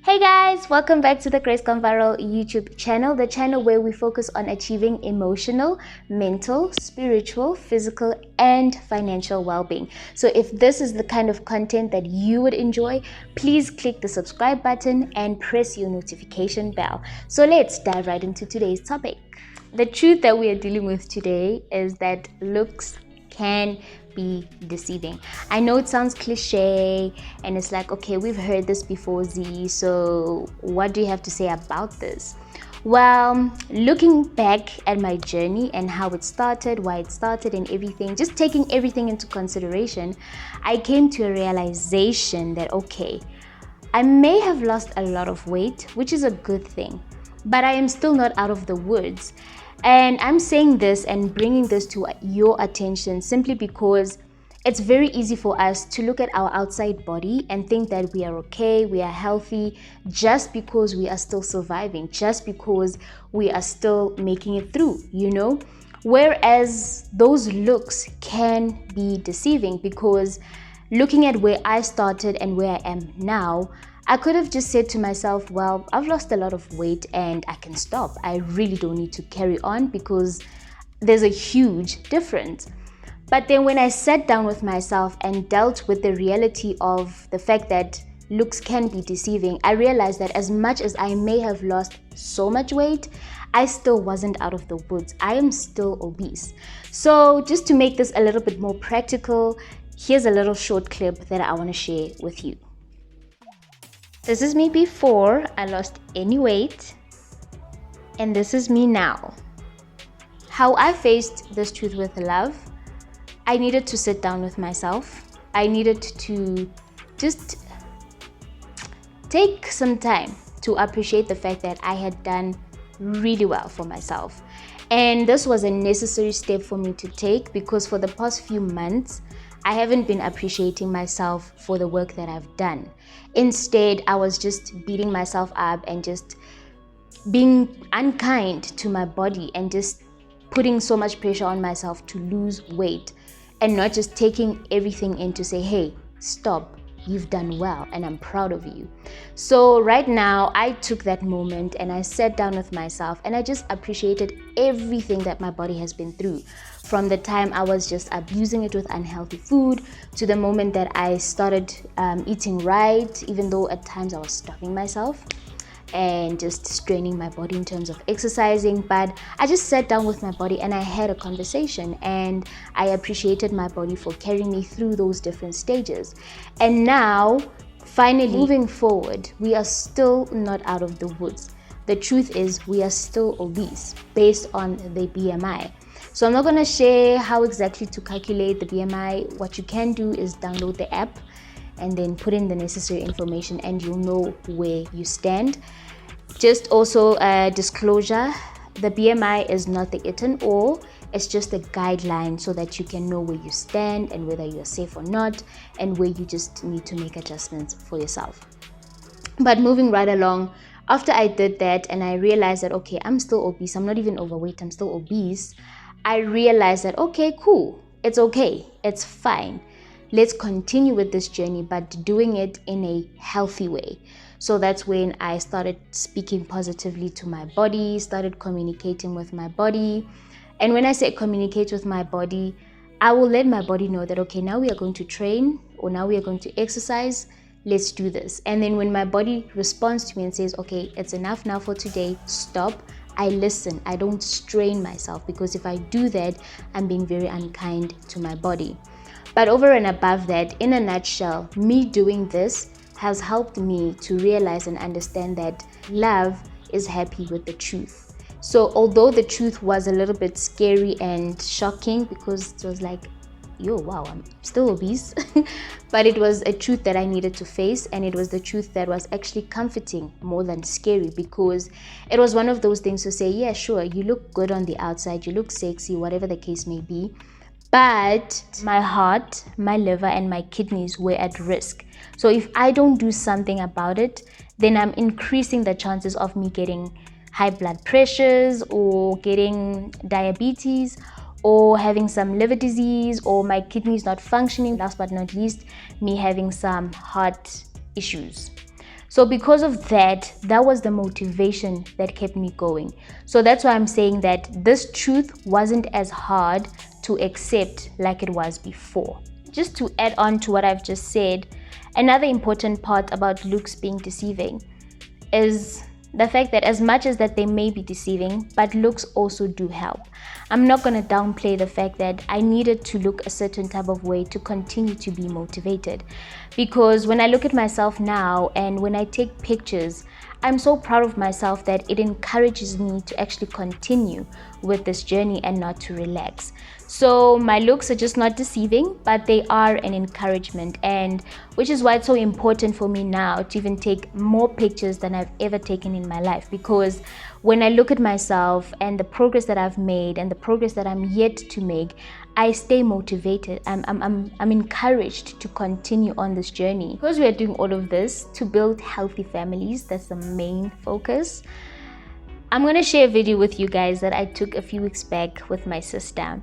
Hey guys, welcome back to the Grace Gone Viral YouTube channel, the channel where we focus on achieving emotional, mental, spiritual, physical, and financial well-being. So if this is the kind of content that you would enjoy, please click the subscribe button and press your notification bell. So let's dive right into today's topic. The truth that we are dealing with today is that looks can be deceiving. I know it sounds cliche and it's like, okay, we've heard this before, Z, so what do you have to say about this? Well, looking back at my journey and how it started, why it started and everything, just taking everything into consideration, I came to a realization that, okay, I may have lost a lot of weight, which is a good thing, but I am still not out of the woods. And I'm saying this and bringing this to your attention simply because it's very easy for us to look at our outside body and think that we are okay, we are healthy, just because we are still surviving, just because we are still making it through, Whereas those looks can be deceiving, because looking at where I started and where I am now, I could have just said to myself, well, I've lost a lot of weight and I can stop. I really don't need to carry on because there's a huge difference. But then when I sat down with myself and dealt with the reality of the fact that looks can be deceiving, I realized that as much as I may have lost so much weight, I still wasn't out of the woods. I am still obese. So just to make this a little bit more practical, here's a little short clip that I want to share with you. This is me before I lost any weight, and this is me now. How I faced this truth with love, I needed to sit down with myself. I needed to just take some time to appreciate the fact that I had done really well for myself. And this was a necessary step for me to take, because for the past few months, I haven't been appreciating myself for the work that I've done. Instead, I was just beating myself up and just being unkind to my body and just putting so much pressure on myself to lose weight, and not just taking everything in to say, hey, stop, you've done well and I'm proud of you. So right now, I took that moment and I sat down with myself and I just appreciated everything that my body has been through. From the time I was just abusing it with unhealthy food to the moment that I started eating right, even though at times I was starving myself and just straining my body in terms of exercising. But I just sat down with my body and I had a conversation, and I appreciated my body for carrying me through those different stages. And now, finally, moving forward, we are still not out of the woods. The truth is, we are still obese based on the BMI. So I'm not going to share how exactly to calculate the BMI. What you can do is download the app and then put in the necessary information and you'll know where you stand. Just also a disclosure, the BMI is not the it and all. It's just a guideline so that you can know where you stand and whether you're safe or not, and where you just need to make adjustments for yourself. But moving right along, after I did that and I realized that, okay, I'm still obese. I'm not even overweight, I'm still obese. I realized that, okay, cool, it's okay, it's fine. Let's continue with this journey, but doing it in a healthy way. So that's when I started speaking positively to my body, started communicating with my body. And when I say communicate with my body, I will let my body know that, okay, now we are going to train, or now we are going to exercise, let's do this. And then when my body responds to me and says, okay, it's enough now for today, stop, I listen. I don't strain myself, because if I do that, I'm being very unkind to my body. But over and above that, in a nutshell, me doing this has helped me to realize and understand that love is happy with the truth. So although the truth was a little bit scary and shocking, because it was like, yo, wow, I'm still obese. But it was a truth that I needed to face, and it was the truth that was actually comforting more than scary, because it was one of those things to say, yeah, sure, you look good on the outside, you look sexy, whatever the case may be, but my heart, my liver, and my kidneys were at risk. So if I don't do something about it, then I'm increasing the chances of me getting high blood pressures, or getting diabetes, or having some liver disease, or my kidneys not functioning, last but not least, me having some heart issues. So because of that, that was the motivation that kept me going. So that's why I'm saying that this truth wasn't as hard to accept like it was before. Just to add on to what I've just said, another important part about looks being deceiving is the fact that as much as that they may be deceiving, but looks also do help. I'm not going to downplay the fact that I needed to look a certain type of way to continue to be motivated, because when I look at myself now and when I take pictures, I'm so proud of myself that it encourages me to actually continue with this journey and not to relax. So my looks are just not deceiving, but they are an encouragement, and which is why it's so important for me now to even take more pictures than I've ever taken in my life, because when I look at myself and the progress that I've made and the progress that I'm yet to make, I stay motivated. I'm encouraged to continue on this journey, because we are doing all of this to build healthy families. That's the main focus. I'm going to share a video with you guys that I took a few weeks back with my sister.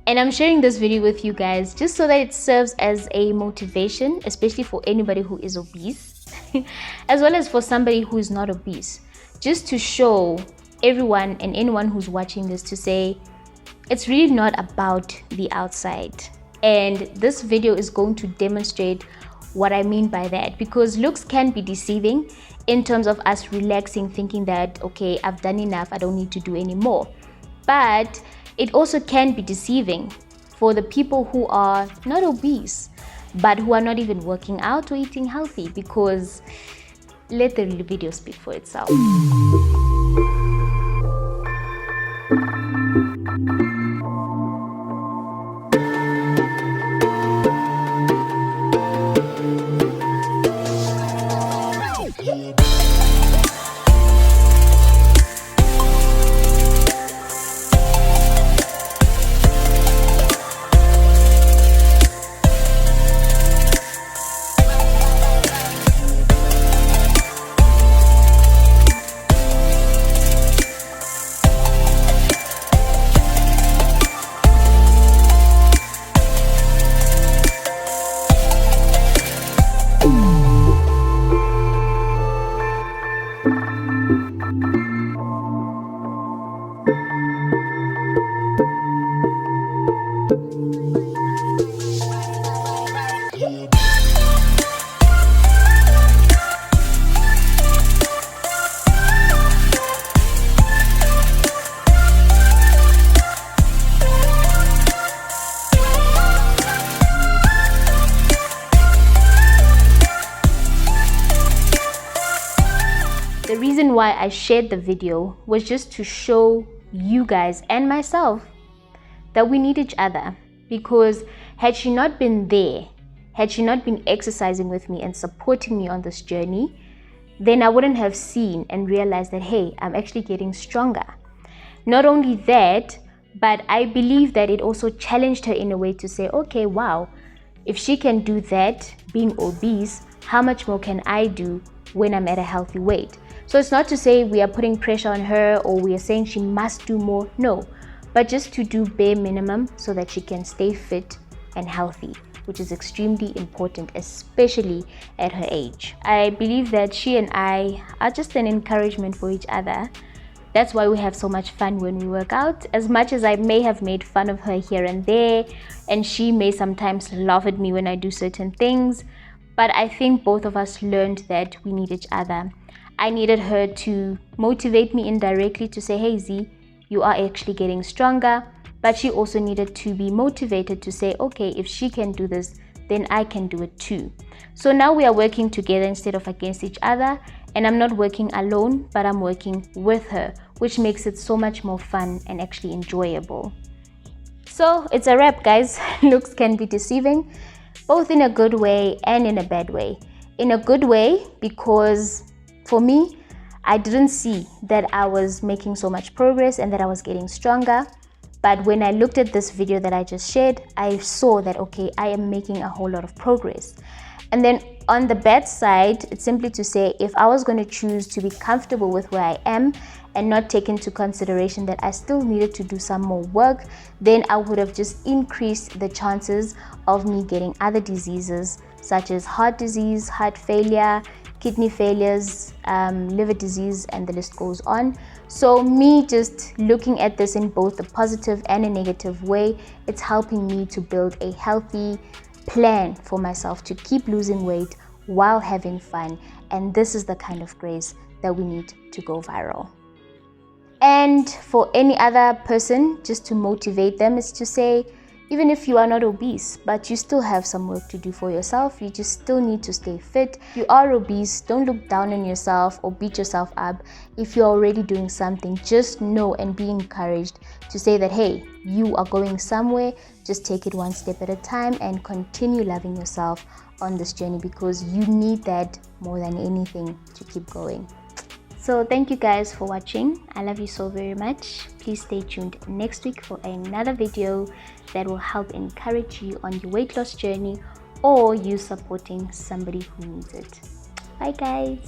And I'm sharing this video with you guys just so that it serves as a motivation, especially for anybody who is obese, as well as for somebody who is not obese. Just to show everyone and anyone who's watching this to say, it's really not about the outside. And this video is going to demonstrate what I mean by that, because looks can be deceiving in terms of us relaxing, thinking that, okay, I've done enough, I don't need to do any more. But it also can be deceiving for the people who are not obese, but who are not even working out or eating healthy, because let the video speak for itself. The reason why I shared the video was just to show you guys and myself that we need each other, because had she not been there, had she not been exercising with me and supporting me on this journey, then I wouldn't have seen and realized that, hey, I'm actually getting stronger. Not only that, but I believe that it also challenged her in a way to say, okay, wow, if she can do that being obese, how much more can I do when I'm at a healthy weight? So it's not to say we are putting pressure on her or we are saying she must do more, no, but just to do bare minimum so that she can stay fit and healthy, which is extremely important, especially at her age. I believe that she and I are just an encouragement for each other. That's why we have so much fun when we work out. As much as I may have made fun of her here and there, and she may sometimes laugh at me when I do certain things, but I think both of us learned that we need each other. I needed her to motivate me indirectly to say, hey Z, you are actually getting stronger. But she also needed to be motivated to say, okay, if she can do this, then I can do it too. So now we are working together instead of against each other. And I'm not working alone, but I'm working with her, which makes it so much more fun and actually enjoyable. So it's a wrap, guys. Looks can be deceiving, both in a good way and in a bad way. In a good way, because for me, I didn't see that I was making so much progress and that I was getting stronger. But when I looked at this video that I just shared, I saw that, okay, I am making a whole lot of progress. And then on the bad side, it's simply to say, if I was going to choose to be comfortable with where I am and not take into consideration that I still needed to do some more work, then I would have just increased the chances of me getting other diseases such as heart disease, heart failure, kidney failures, liver disease, and the list goes on. So me just looking at this in both a positive and a negative way, it's helping me to build a healthy plan for myself to keep losing weight while having fun. And this is the kind of grace that we need to go viral. And for any other person, just to motivate them, is to say, even if you are not obese, but you still have some work to do for yourself, you just still need to stay fit. If you are obese, don't look down on yourself or beat yourself up. If you're already doing something, just know and be encouraged to say that, hey, you are going somewhere. Just take it one step at a time and continue loving yourself on this journey, because you need that more than anything to keep going. So thank you guys for watching. I love you so very much. Please stay tuned next week for another video that will help encourage you on your weight loss journey or you supporting somebody who needs it. Bye guys.